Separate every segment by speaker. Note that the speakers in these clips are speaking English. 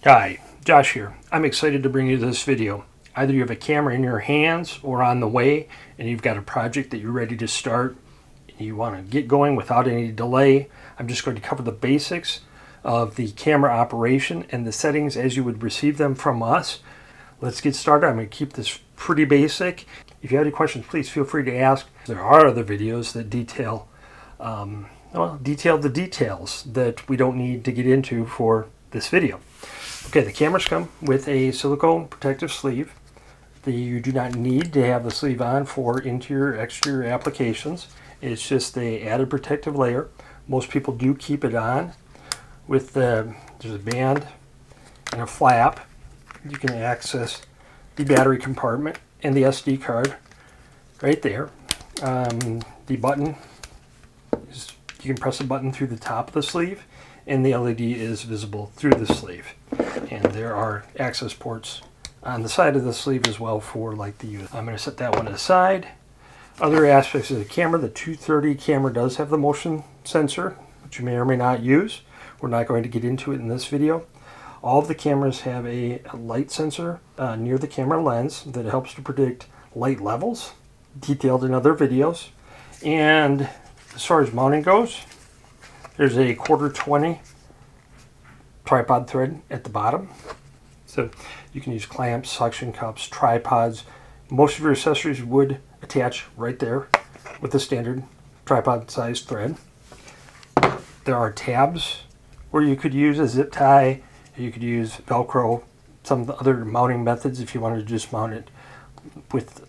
Speaker 1: Hi, Josh here. I'm excited to bring you this video. Either you have a camera in your hands or on the way and you've got a project that you're ready to start and you want to get going without any delay. I'm just going to cover the basics of the camera operation and the settings as you would receive them from us. Let's get started. I'm going to keep this pretty basic. If you have any questions, please feel free to ask. There are other videos that detail the details that we don't need to get into for this video. Okay, the cameras come with a silicone protective sleeve. You do not need to have the sleeve on for interior, exterior applications. It's just an added protective layer. Most people do keep it on with there's a band and a flap. You can access the battery compartment and the SD card right there. The button is, you can press a button through the top of the sleeve, and the LED is visible through the sleeve. And there are access ports on the side of the sleeve as well for like the USB. I'm going to set that one aside. Other aspects of the camera, the 230 camera does have the motion sensor, which you may or may not use. We're not going to get into it in this video. All of the cameras have a light sensor near the camera lens that helps to predict light levels, detailed in other videos. And as far as mounting goes, there's a 1/4-20 tripod thread at the bottom. So you can use clamps, suction cups, tripods. Most of your accessories would attach right there with the standard tripod sized thread. There are tabs where you could use a zip tie, you could use Velcro, some of the other mounting methods if you wanted to just mount it with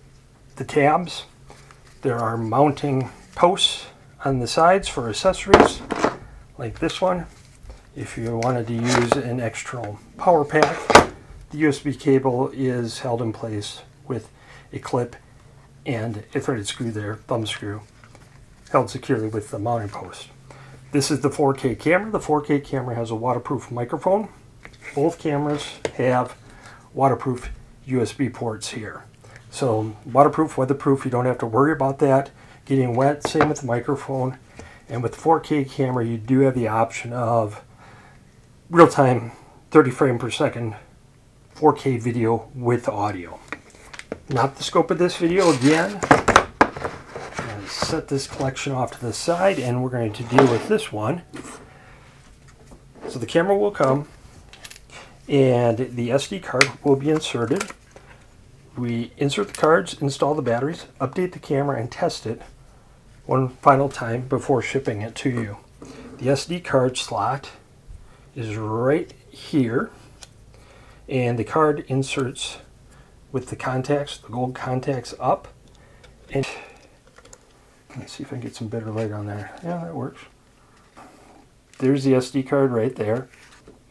Speaker 1: the tabs. There are mounting posts on the sides for accessories, like this one. If you wanted to use an external power pack, the USB cable is held in place with a clip and a threaded screw there, thumb screw, held securely with the mounting post. This is the 4K camera. The 4K camera has a waterproof microphone. Both cameras have waterproof USB ports here. So waterproof, weatherproof, you don't have to worry about that getting wet. Same with the microphone. And with the 4K camera, you do have the option of real-time 30 frame per second 4K video with audio. Not the scope of this video again. I'm going to set this collection off to the side and we're going to deal with this one. So the camera will come and the SD card will be inserted. We insert the cards, install the batteries, update the camera and test it one final time before shipping it to you. The SD card slot is right here, and the card inserts with the contacts, the gold contacts up. And let's see if I can get some better light on there. Yeah, that works. There's the SD card right there,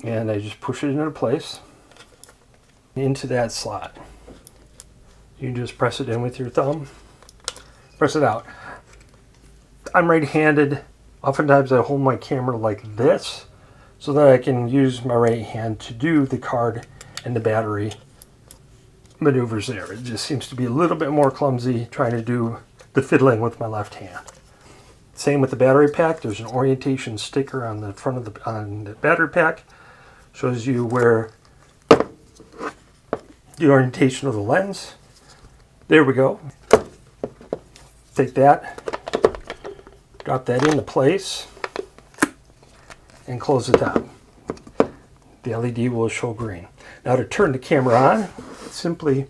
Speaker 1: and I just push it into place into that slot. You can just press it in with your thumb, press it out. I'm right-handed. Oftentimes I hold my camera like this so that I can use my right hand to do the card and the battery maneuvers there. It just seems to be a little bit more clumsy trying to do the fiddling with my left hand. Same with the battery pack. There's an orientation sticker on the front of the battery pack. Shows you where the orientation of the lens. There we go. Take that, drop that into place, and close the top. The LED will show green. Now to turn the camera on, simply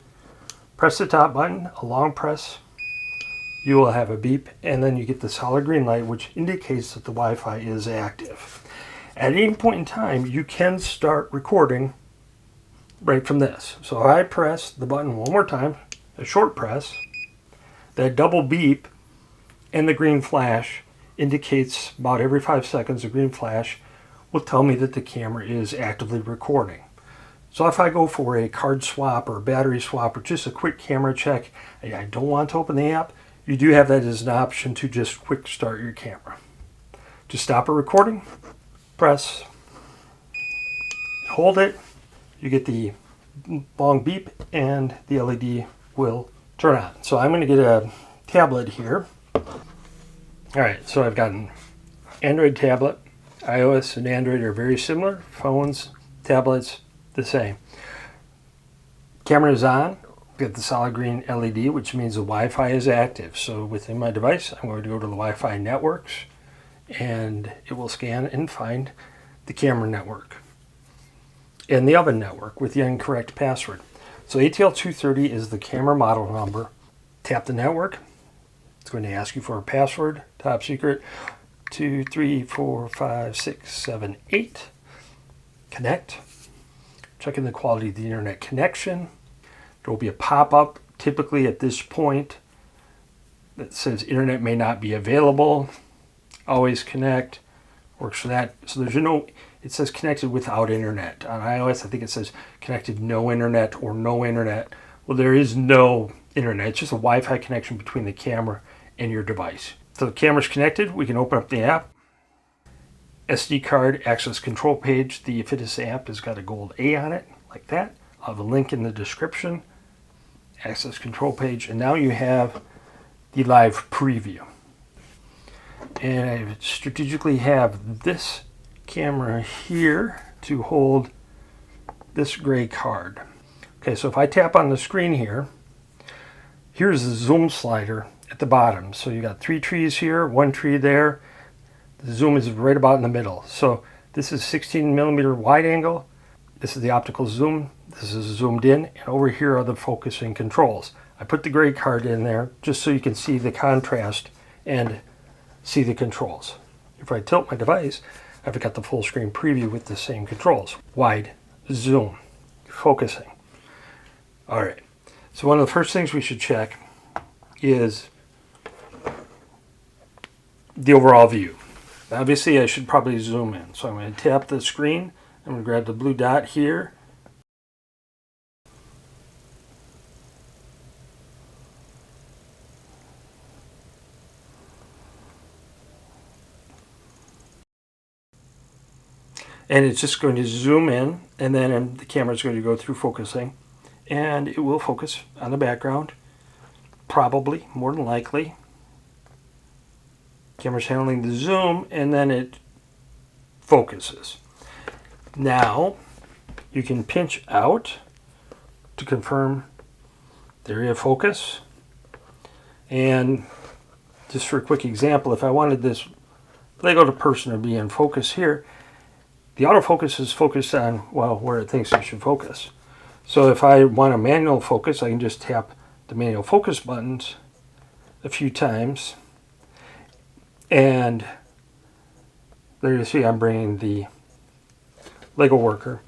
Speaker 1: press the top button, a long press. You will have a beep, and then you get the solid green light, which indicates that the Wi-Fi is active. At any point in time, you can start recording right from this. So I press the button one more time, a short press, that double beep and the green flash indicates about every 5 seconds the green flash will tell me that the camera is actively recording. So if I go for a card swap or a battery swap or just a quick camera check, I don't want to open the app, you do have that as an option to just quick start your camera. To stop a recording, press, hold it, you get the long beep and the LED will turn on. So I'm going to get a tablet here. Alright, so I've got an Android tablet. iOS and Android are very similar. Phones, tablets, the same. Camera is on. Got the solid green LED, which means the Wi-Fi is active. So within my device, I'm going to go to the Wi-Fi networks, and it will scan and find the camera network and the oven network with the incorrect password. So ATL230 is the camera model number. Tap the network. It's going to ask you for a password, top secret, 2, 3, 4, 5, 6, 7, 8. Connect. Checking the quality of the internet connection. There will be a pop-up typically at this point that says internet may not be available. Always connect. Works for that. So there's no, it says connected without internet. On iOS, I think it says connected no internet or no internet. Well, there is no internet. It's just a Wi-Fi connection between the camera and your device. So the camera's connected. We can open up the app. SD card access control page. The Afidus app has got a gold A on it, like that. I'll have a link in the description. Access control page. And now you have the live preview. And I strategically have this camera here to hold this gray card. Okay, so if I tap on the screen here, here's the zoom slider at the bottom. So you got 3 trees here, 1 tree there. The zoom is right about in the middle. So this is 16mm wide angle. This is the optical zoom. This is zoomed in. And over here are the focusing controls. I put the gray card in there just so you can see the contrast and see the controls. If I tilt my device, I've got the full screen preview with the same controls. Wide, zoom, focusing. All right. So one of the first things we should check is the overall view. Obviously, I should probably zoom in. So I'm going to tap the screen. I'm going to grab the blue dot here. And it's just going to zoom in, and then the camera is going to go through focusing, and it will focus on the background, probably, more than likely. Camera's handling the zoom, and then it focuses. Now, you can pinch out to confirm the area of focus. And just for a quick example, if I wanted this Lego person to be in focus here, the autofocus is focused on, well, where it thinks it should focus. So if I want a manual focus, I can just tap the manual focus buttons a few times. And there you see I'm bringing the Lego worker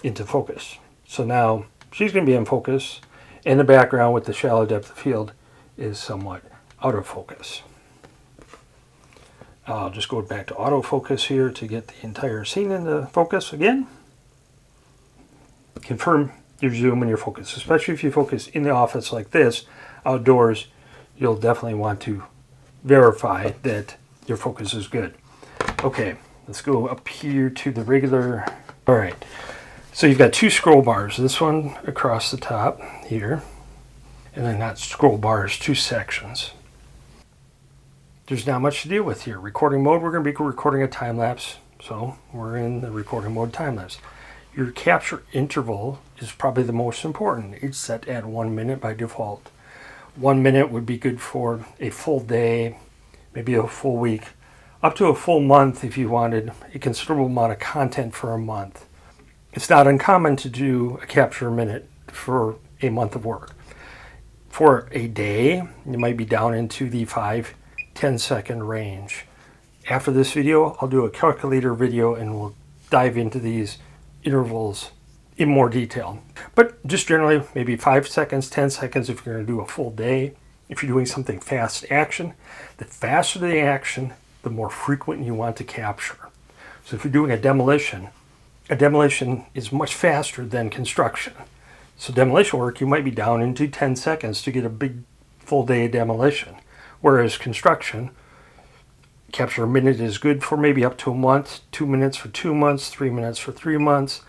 Speaker 1: into focus. So now she's going to be in focus, and the background with the shallow depth of field is somewhat out of focus. I'll just go back to autofocus here to get the entire scene into focus again. Confirm your zoom and your focus, especially if you focus in the office like this. Outdoors, you'll definitely want to verify that your focus is good. Okay, let's go up here to the regular. All right, so you've got 2 scroll bars. This one across the top here, and then not scroll bars, 2 sections. There's not much to deal with here. Recording mode, we're going to be recording a time lapse, so we're in the recording mode time lapse. Your capture interval is probably the most important. It's set at 1 minute by default. 1 minute would be good for a full day, maybe a full week, up to a full month if you wanted a considerable amount of content for a month. It's not uncommon to do a capture minute for a month of work. For a day, you might be down into the 5-10 second range. After this video, I'll do a calculator video and we'll dive into these intervals in more detail. But just generally, maybe 5 seconds, 10 seconds if you're going to do a full day. If you're doing something fast action, the faster the action, the more frequent you want to capture. So if you're doing a demolition is much faster than construction. So demolition work, you might be down into 10 seconds to get a big full day of demolition. Whereas construction, capture a minute is good for maybe up to a month, 2 minutes for 2 months, 3 minutes for 3 months,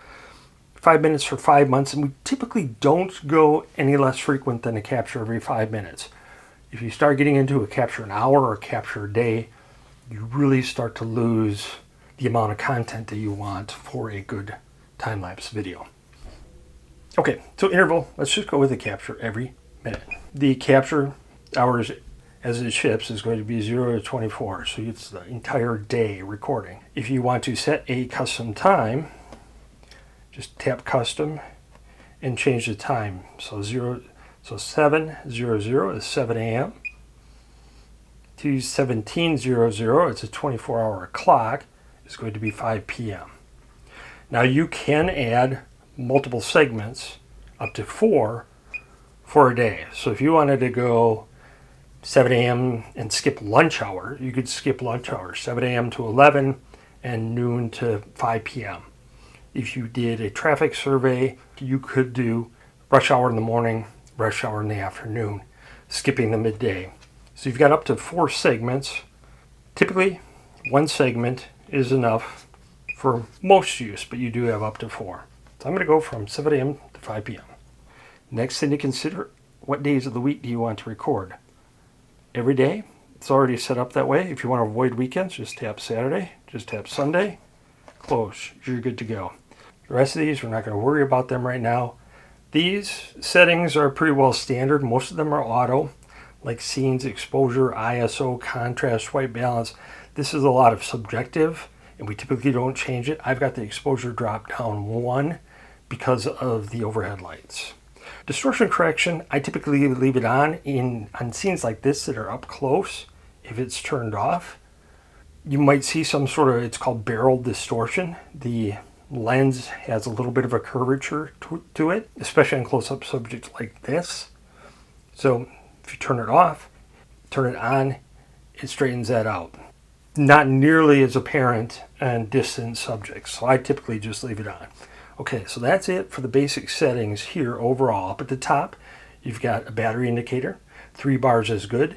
Speaker 1: 5 minutes for 5 months, and we typically don't go any less frequent than a capture every 5 minutes. If you start getting into a capture an hour or capture a day, you really start to lose the amount of content that you want for a good time-lapse video. Okay, so interval, let's just go with the capture every minute. The capture hours as it ships is going to be 0 to 24, so it's the entire day recording. If you want to set a custom time, just tap custom and change the time. So 7:00 is 7 a.m. to 17:00, it's a 24-hour clock, is going to be 5 p.m. Now you can add multiple segments, up to 4, for a day. So if you wanted to go 7 a.m. and skip lunch hour, you could skip lunch hour, 7 a.m. to 11 and noon to 5 p.m. If you did a traffic survey, you could do rush hour in the morning, rush hour in the afternoon, skipping the midday. So you've got up to 4 segments. Typically, 1 segment is enough for most use, but you do have up to 4. So I'm going to go from 7 a.m. to 5 p.m. Next thing to consider, what days of the week do you want to record? Every day, it's already set up that way. If you want to avoid weekends, just tap Saturday, just tap Sunday, close, you're good to go. The rest of these, we're not going to worry about them right now. These settings are pretty well standard. Most of them are auto, like scenes, exposure, ISO, contrast, white balance. This is a lot of subjective, and we typically don't change it. I've got the exposure drop down 1 because of the overhead lights. Distortion correction, I typically leave it on scenes like this that are up close. If it's turned off, you might see some sort of, it's called barrel distortion. The lens has a little bit of a curvature to it, especially on close-up subjects like this. So if you turn it off, turn it on, it straightens that out. Not nearly as apparent on distant subjects, so I typically just leave it on. Okay, so that's it for the basic settings here overall. Up at the top, you've got a battery indicator. 3 bars is good.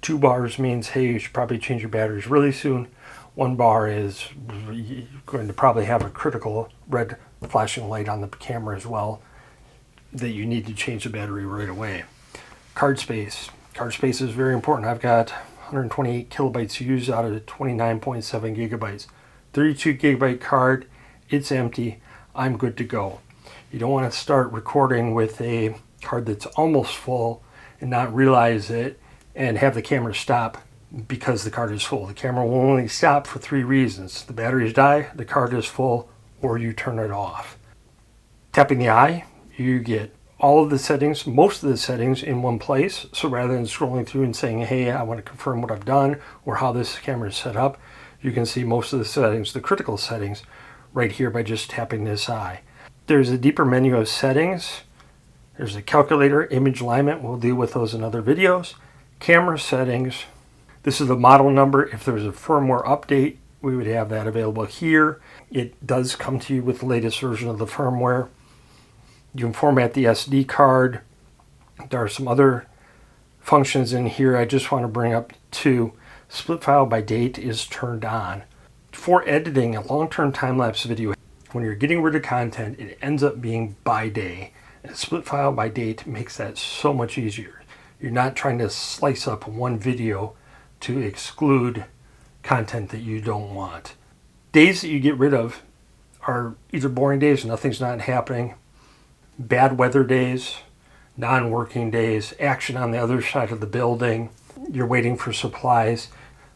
Speaker 1: 2 bars means, hey, you should probably change your batteries really soon. 1 bar is going to probably have a critical red flashing light on the camera as well, that you need to change the battery right away. Card space. Card space is very important. I've got 128 kilobytes used out of 29.7 gigabytes. 32 gigabyte card, it's empty. I'm good to go. You don't want to start recording with a card that's almost full and not realize it and have the camera stop because the card is full. The camera will only stop for 3 reasons. The batteries die, the card is full, or you turn it off. Tapping the eye, you get all of the settings, most of the settings in one place. So rather than scrolling through and saying, hey, I want to confirm what I've done or how this camera is set up, you can see most of the settings, the critical settings, right here by just tapping this eye. There's a deeper menu of settings. There's a calculator, image alignment. We'll deal with those in other videos. Camera settings. This is the model number. If there's a firmware update, we would have that available here. It does come to you with the latest version of the firmware. You can format the SD card. There are some other functions in here I just want to bring up too. Split file by date is turned on. For editing a long-term time-lapse video, when you're getting rid of content, it ends up being by day. And split file by date makes that so much easier. You're not trying to slice up one video to exclude content that you don't want. Days that you get rid of are either boring days, nothing's not happening, bad weather days, non-working days, action on the other side of the building, you're waiting for supplies.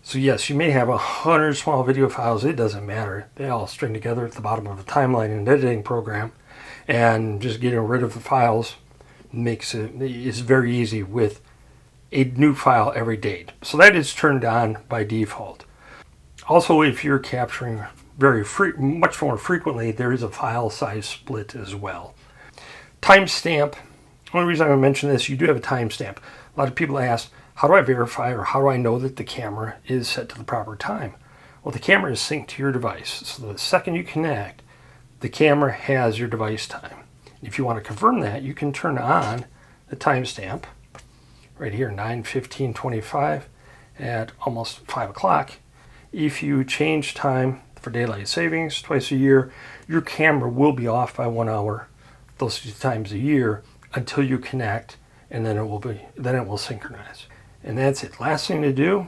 Speaker 1: So yes, you may have 100 small video files, it doesn't matter. They all string together at the bottom of a timeline in an editing program, and just getting rid of the files is very easy with a new file every date. So that is turned on by default. Also, if you're capturing much more frequently, there is a file size split as well. Timestamp. The only reason I mention this, you do have a timestamp. A lot of people ask, how do I verify or how do I know that the camera is set to the proper time? Well, the camera is synced to your device. So the second you connect, the camera has your device time. If you want to confirm that, you can turn on the timestamp right here, 9:15:25 at almost 5 o'clock. If you change time for daylight savings twice a year, your camera will be off by 1 hour those 2 times a year until you connect, and then it will synchronize. And that's it. Last thing to do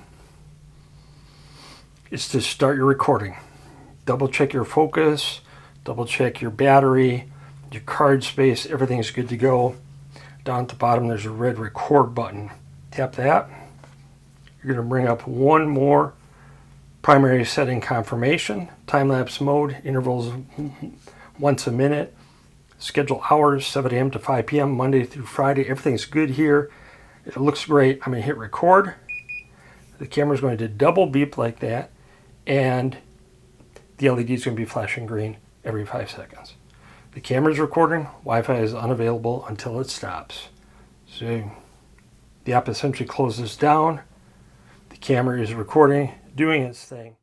Speaker 1: is to start your recording. Double check your focus, double check your battery. your card space, everything's good to go. Down at the bottom there's a red record button. Tap that. You're going to bring up one more primary setting confirmation, time-lapse mode, intervals once a minute, schedule hours 7 a.m. to 5 p.m. Monday through Friday. Everything's good here. It looks great. I'm going to hit record. The camera's going to double beep like that, and the LED is going to be flashing green every 5 seconds. The camera's recording. Wi-Fi is unavailable until it stops. So the app essentially closes down. The camera is recording, doing its thing.